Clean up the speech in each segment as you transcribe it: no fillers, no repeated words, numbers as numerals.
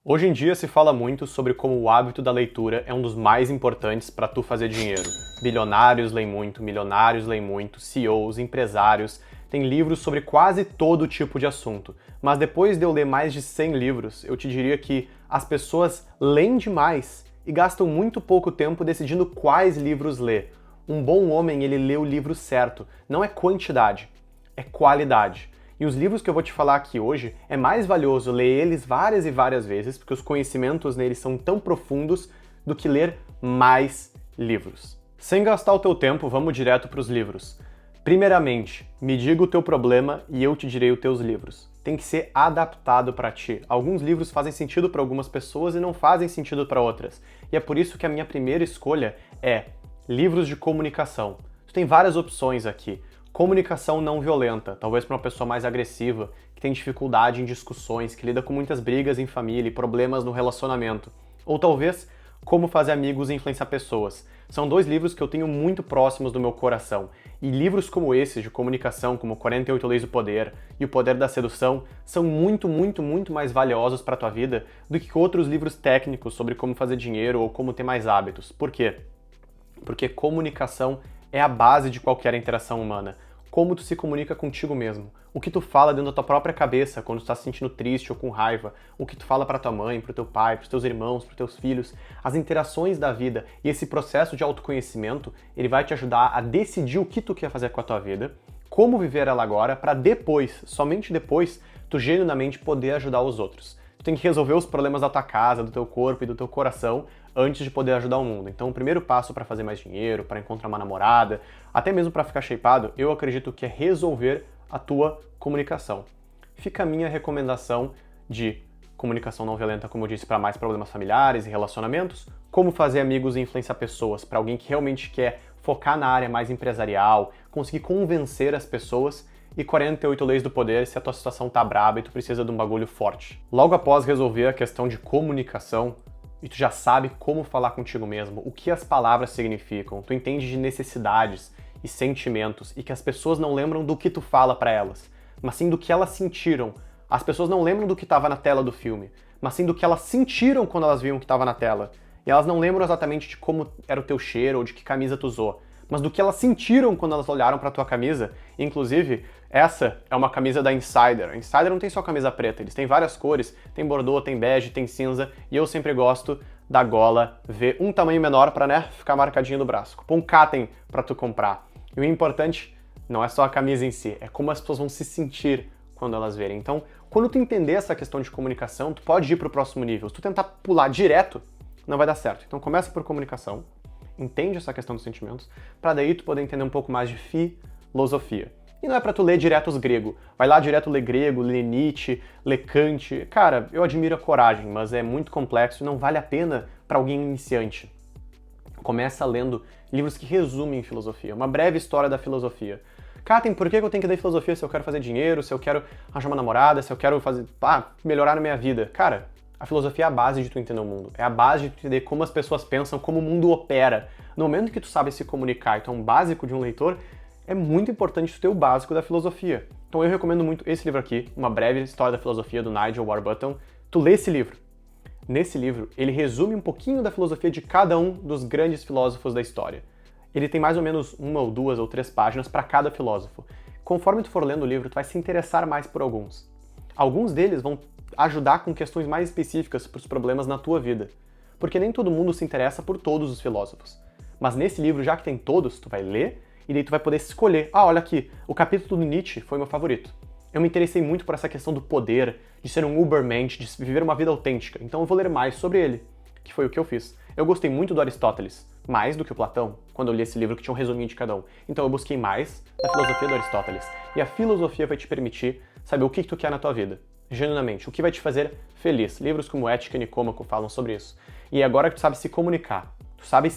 Hoje em dia se fala muito sobre como o hábito da leitura é um dos mais importantes para tu fazer dinheiro. Bilionários leem muito, milionários leem muito, CEOs, empresários, têm livros sobre quase todo tipo de assunto. Mas depois de eu ler mais de 100 livros, eu te diria que as pessoas leem demais e gastam muito pouco tempo decidindo quais livros ler. Um bom homem, ele lê o livro certo, não é quantidade, é qualidade. E os livros que eu vou te falar aqui hoje, é mais valioso ler eles várias e várias vezes, porque os conhecimentos neles são tão profundos, do que ler mais livros. Sem gastar o teu tempo, vamos direto para os livros. Primeiramente, me diga o teu problema e eu te direi os teus livros. Tem que ser adaptado para ti. Alguns livros fazem sentido para algumas pessoas e não fazem sentido para outras. E é por isso que a minha primeira escolha é livros de comunicação. Tu tem várias opções aqui. Comunicação não violenta, talvez para uma pessoa mais agressiva, que tem dificuldade em discussões, que lida com muitas brigas em família e problemas no relacionamento. Ou talvez Como Fazer Amigos e Influenciar Pessoas. São dois livros que eu tenho muito próximos do meu coração. E livros como esses de comunicação, como 48 Leis do Poder e O Poder da Sedução, são muito mais valiosos para a tua vida do que outros livros técnicos sobre como fazer dinheiro ou como ter mais hábitos. Por quê? Porque comunicação é a base de qualquer interação humana. Como tu se comunica contigo mesmo. O que tu fala dentro da tua própria cabeça quando tu tá se sentindo triste ou com raiva. O que tu fala para tua mãe, pro teu pai, pros teus irmãos, pros teus filhos. As interações da vida e esse processo de autoconhecimento, ele vai te ajudar a decidir o que tu quer fazer com a tua vida, como viver ela agora, para depois, somente depois, tu genuinamente poder ajudar os outros. Tu tem que resolver os problemas da tua casa, do teu corpo e do teu coração antes de poder ajudar o mundo. Então, o primeiro passo para fazer mais dinheiro, para encontrar uma namorada, até mesmo para ficar shapeado, eu acredito que é resolver a tua comunicação. Fica a minha recomendação de comunicação não violenta, como eu disse, para mais problemas familiares e relacionamentos, como fazer amigos e influenciar pessoas, para alguém que realmente quer focar na área mais empresarial, conseguir convencer as pessoas, e 48 Leis do Poder se a tua situação tá braba e tu precisa de um bagulho forte. Logo após resolver a questão de comunicação, e tu já sabe como falar contigo mesmo, o que as palavras significam, tu entende de necessidades e sentimentos e que as pessoas não lembram do que tu fala para elas, mas sim do que elas sentiram. As pessoas não lembram do que estava na tela do filme, mas sim do que elas sentiram quando elas viam o que estava na tela. E elas não lembram exatamente de como era o teu cheiro ou de que camisa tu usou, mas do que elas sentiram quando elas olharam para tua camisa. Inclusive, essa é uma camisa da Insider. A Insider não tem só camisa preta, eles têm várias cores, tem bordô, tem bege, tem cinza, e eu sempre gosto da gola V, um tamanho menor para, né, ficar marcadinho do braço. Põe um Catem para tu comprar. E o importante não é só a camisa em si, é como as pessoas vão se sentir quando elas verem. Então, quando tu entender essa questão de comunicação, tu pode ir para o próximo nível. Se tu tentar pular direto, não vai dar certo. Então começa por comunicação, entende essa questão dos sentimentos, para daí tu poder entender um pouco mais de filosofia. E não é pra tu ler direto os grego. Vai lá direto ler grego, ler Nietzsche, ler Kant. Cara, eu admiro a coragem, mas é muito complexo e não vale a pena para alguém iniciante. Começa lendo livros que resumem filosofia, uma breve história da filosofia. Katem, por que eu tenho que ler filosofia se eu quero fazer dinheiro, se eu quero arranjar uma namorada, se eu quero melhorar na minha vida? Cara, a filosofia é a base de tu entender o mundo. É a base de tu entender como as pessoas pensam, como o mundo opera. No momento que tu sabe se comunicar, então o básico de um leitor, é muito importante tu ter o básico da filosofia. Então eu recomendo muito esse livro aqui, Uma Breve História da Filosofia, do Nigel Warburton. Tu lê esse livro. Nesse livro, ele resume um pouquinho da filosofia de cada um dos grandes filósofos da história. Ele tem mais ou menos 1 ou 2 ou 3 páginas para cada filósofo. Conforme tu for lendo o livro, tu vai se interessar mais por alguns. Alguns deles vão ajudar com questões mais específicas para os problemas na tua vida. Porque nem todo mundo se interessa por todos os filósofos. Mas nesse livro, já que tem todos, tu vai ler e daí tu vai poder escolher. Ah, olha aqui, o capítulo do Nietzsche foi meu favorito. Eu me interessei muito por essa questão do poder, de ser um Ubermensch, de viver uma vida autêntica. Então eu vou ler mais sobre ele, que foi o que eu fiz. Eu gostei muito do Aristóteles, mais do que o Platão, quando eu li esse livro que tinha um resuminho de cada um. Então eu busquei mais da filosofia do Aristóteles. E a filosofia vai te permitir saber o que tu quer na tua vida. Genuinamente, o que vai te fazer feliz. Livros como Ética e Nicômaco falam sobre isso. E agora que tu sabe se comunicar, tu sabe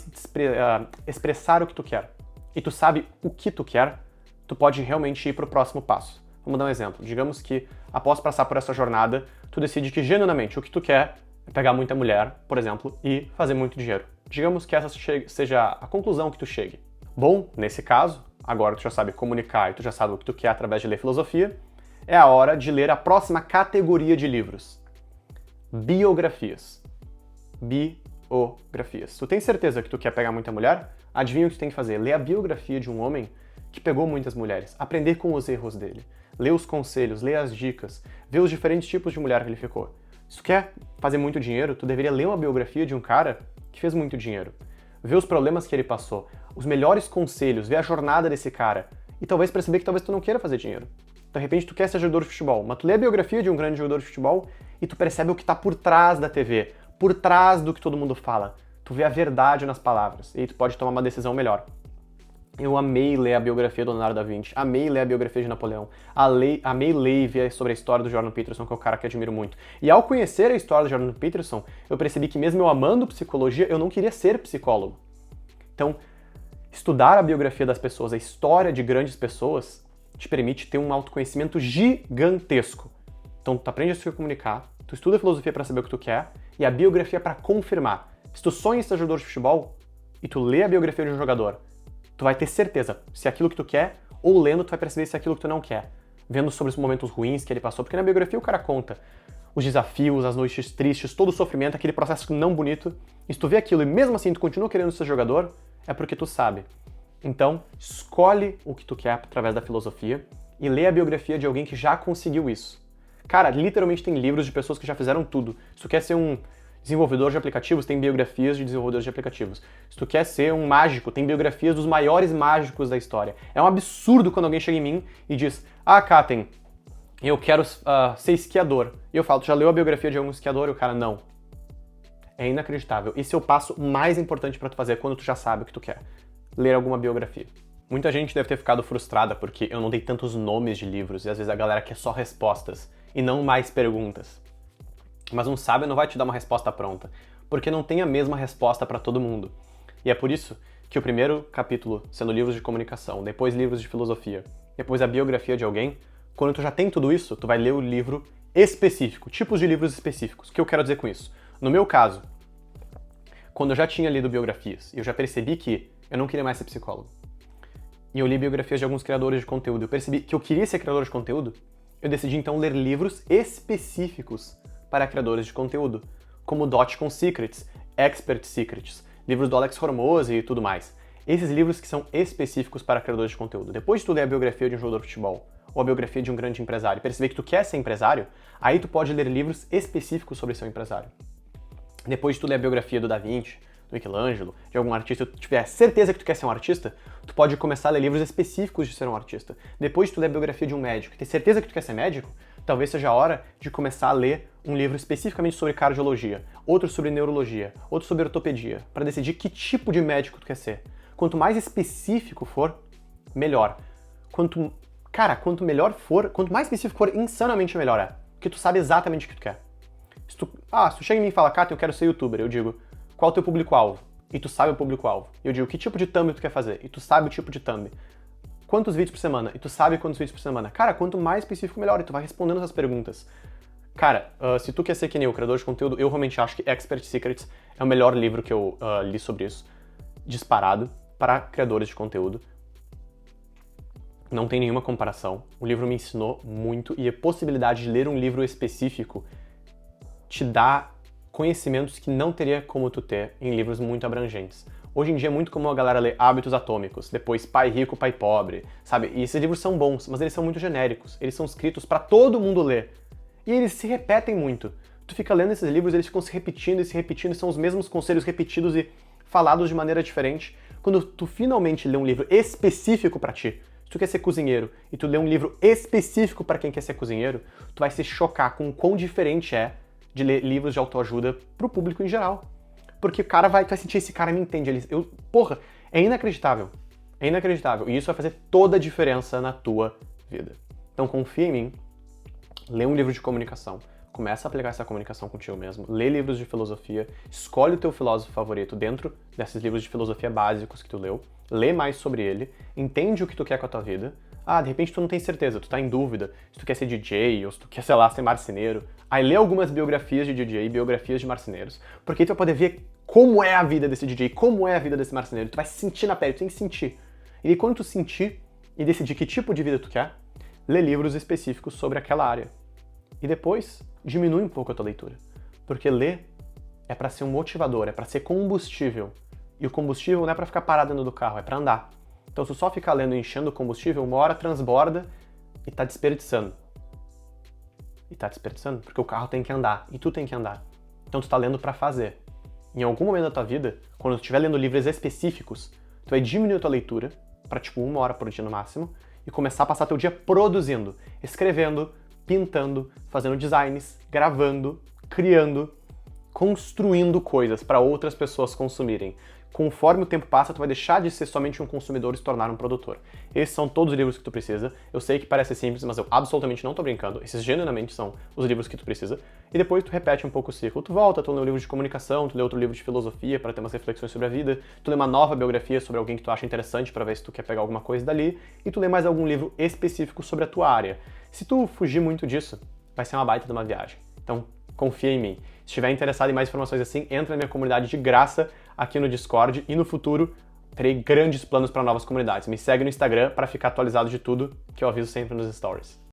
expressar o que tu quer, e tu sabe o que tu quer, tu pode realmente ir para o próximo passo. Vamos dar um exemplo. Digamos que, após passar por essa jornada, tu decide que genuinamente o que tu quer é pegar muita mulher, por exemplo, e fazer muito dinheiro. Digamos que essa seja a conclusão que tu chegue. Bom, nesse caso, agora tu já sabe comunicar e tu já sabe o que tu quer através de ler filosofia, é a hora de ler a próxima categoria de livros. Biografias. Biografias. Tu tem certeza que tu quer pegar muita mulher? Adivinha o que tu tem que fazer? Ler a biografia de um homem que pegou muitas mulheres. Aprender com os erros dele. Ler os conselhos, ler as dicas. Ver os diferentes tipos de mulher que ele ficou. Se tu quer fazer muito dinheiro, tu deveria ler uma biografia de um cara que fez muito dinheiro. Ver os problemas que ele passou. Os melhores conselhos. Ver a jornada desse cara. E talvez perceber que talvez tu não queira fazer dinheiro. De repente tu quer ser jogador de futebol, mas tu lê a biografia de um grande jogador de futebol e tu percebe o que está por trás da TV, por trás do que todo mundo fala. Tu vê a verdade nas palavras e aí tu pode tomar uma decisão melhor. Eu amei ler a biografia do Leonardo da Vinci, amei ler a biografia de Napoleão, amei ler e ver sobre a história do Jordan Peterson, que é um cara que eu admiro muito. E ao conhecer a história do Jordan Peterson, eu percebi que mesmo eu amando psicologia, eu não queria ser psicólogo. Então, estudar a biografia das pessoas, a história de grandes pessoas, te permite ter um autoconhecimento gigantesco. Então, tu aprende a se comunicar, tu estuda filosofia para saber o que tu quer e a biografia para confirmar. Se tu sonha em ser jogador de futebol e tu lê a biografia de um jogador, tu vai ter certeza se é aquilo que tu quer, ou lendo tu vai perceber se é aquilo que tu não quer. Vendo sobre os momentos ruins que ele passou, porque na biografia o cara conta os desafios, as noites tristes, todo o sofrimento, aquele processo não bonito. E se tu vê aquilo e mesmo assim tu continua querendo ser jogador, é porque tu sabe. Então, escolhe o que tu quer através da filosofia e lê a biografia de alguém que já conseguiu isso. Cara, literalmente tem livros de pessoas que já fizeram tudo. Se tu quer ser um desenvolvedor de aplicativos, tem biografias de desenvolvedores de aplicativos. Se tu quer ser um mágico, tem biografias dos maiores mágicos da história. É um absurdo quando alguém chega em mim e diz: "Ah, Katen, eu quero ser esquiador." E eu falo: "Tu já leu a biografia de algum esquiador?" E o cara: "Não." É inacreditável. Esse é o passo mais importante para tu fazer quando tu já sabe o que tu quer. Ler alguma biografia. Muita gente deve ter ficado frustrada porque eu não dei tantos nomes de livros e às vezes a galera quer só respostas e não mais perguntas. Mas um sábio não vai te dar uma resposta pronta, porque não tem a mesma resposta para todo mundo. E é por isso que o primeiro capítulo, sendo livros de comunicação, depois livros de filosofia, depois a biografia de alguém, quando tu já tem tudo isso, tu vai ler o livro específico, tipos de livros específicos. O que eu quero dizer com isso? No meu caso, quando eu já tinha lido biografias, eu já percebi que eu não queria mais ser psicólogo. E eu li biografias de alguns criadores de conteúdo. Eu percebi que eu queria ser criador de conteúdo. Eu decidi então ler livros específicos para criadores de conteúdo, como Dotcom Secrets, Expert Secrets, livros do Alex Hormozi e tudo mais. Esses livros que são específicos para criadores de conteúdo. Depois de tu ler a biografia de um jogador de futebol, ou a biografia de um grande empresário, e perceber que tu quer ser empresário, aí tu pode ler livros específicos sobre ser um empresário. Depois de tu ler a biografia do Da Vinci, do Michelangelo, de algum artista, tu tiver certeza que tu quer ser um artista, tu pode começar a ler livros específicos de ser um artista. Depois de tu ler a biografia de um médico e ter certeza que tu quer ser médico, talvez seja a hora de começar a ler um livro especificamente sobre cardiologia, outro sobre neurologia, outro sobre ortopedia, para decidir que tipo de médico tu quer ser. Quanto mais específico for, melhor. Quanto melhor for, quanto mais específico for, insanamente melhor é. Porque tu sabe exatamente o que tu quer. Se tu chega em mim e fala: "Katen, eu quero ser youtuber", eu digo: "Qual é o teu público-alvo?" E tu sabe o público-alvo. Eu digo: "Que tipo de thumb tu quer fazer?" E tu sabe o tipo de thumb. "Quantos vídeos por semana?" E tu sabe quantos vídeos por semana. Cara, quanto mais específico, melhor. E tu vai respondendo essas perguntas. Cara, se tu quer ser que nem eu, criador de conteúdo, eu realmente acho que Expert Secrets é o melhor livro que eu li sobre isso. Disparado para criadores de conteúdo. Não tem nenhuma comparação. O livro me ensinou muito e a possibilidade de ler um livro específico te dá conhecimentos que não teria como tu ter em livros muito abrangentes. Hoje em dia é muito comum a galera ler Hábitos Atômicos, depois Pai Rico, Pai Pobre, sabe? E esses livros são bons, mas eles são muito genéricos. Eles são escritos para todo mundo ler. E eles se repetem muito. Tu fica lendo esses livros, eles ficam se repetindo, e são os mesmos conselhos repetidos e falados de maneira diferente. Quando tu finalmente lê um livro específico para ti, se tu quer ser cozinheiro e tu lê um livro específico para quem quer ser cozinheiro, tu vai se chocar com o quão diferente é de ler livros de autoajuda pro público em geral. Porque o cara vai sentir: esse cara me entende. Porra, é inacreditável. É inacreditável. E isso vai fazer toda a diferença na tua vida. Então confia em mim, lê um livro de comunicação, começa a aplicar essa comunicação contigo mesmo, lê livros de filosofia, escolhe o teu filósofo favorito dentro desses livros de filosofia básicos que tu leu, lê mais sobre ele, entende o que tu quer com a tua vida. De repente tu não tem certeza, tu tá em dúvida se tu quer ser DJ ou se tu quer, sei lá, ser marceneiro. Aí lê algumas biografias de DJ, biografias de marceneiros, porque aí tu vai poder ver como é a vida desse DJ, como é a vida desse marceneiro. Tu vai sentir na pele, tu tem que sentir. E aí, quando tu sentir e decidir que tipo de vida tu quer, lê livros específicos sobre aquela área. E depois, diminui um pouco a tua leitura. Porque ler é para ser um motivador, é para ser combustível. E o combustível não é para ficar parado dentro do carro, é para andar. Então, se tu só ficar lendo e enchendo o combustível, uma hora transborda e tá desperdiçando. E tá desperdiçando, porque o carro tem que andar, e tu tem que andar. Então, tu tá lendo para fazer. Em algum momento da tua vida, quando tu estiver lendo livros específicos, tu vai diminuir a tua leitura para tipo 1 hora por dia no máximo e começar a passar teu dia produzindo, escrevendo, pintando, fazendo designs, gravando, criando, construindo coisas para outras pessoas consumirem. Conforme o tempo passa, tu vai deixar de ser somente um consumidor e se tornar um produtor. Esses são todos os livros que tu precisa. Eu sei que parece simples, mas eu absolutamente não tô brincando. Esses genuinamente são os livros que tu precisa. E depois tu repete um pouco o ciclo. Tu volta, tu lê um livro de comunicação, tu lê outro livro de filosofia para ter umas reflexões sobre a vida, tu lê uma nova biografia sobre alguém que tu acha interessante para ver se tu quer pegar alguma coisa dali, e tu lê mais algum livro específico sobre a tua área. Se tu fugir muito disso, vai ser uma baita de uma viagem. Então, confia em mim. Se estiver interessado em mais informações assim, entra na minha comunidade de graça aqui no Discord e no futuro terei grandes planos para novas comunidades. Me segue no Instagram para ficar atualizado de tudo que eu aviso sempre nos stories.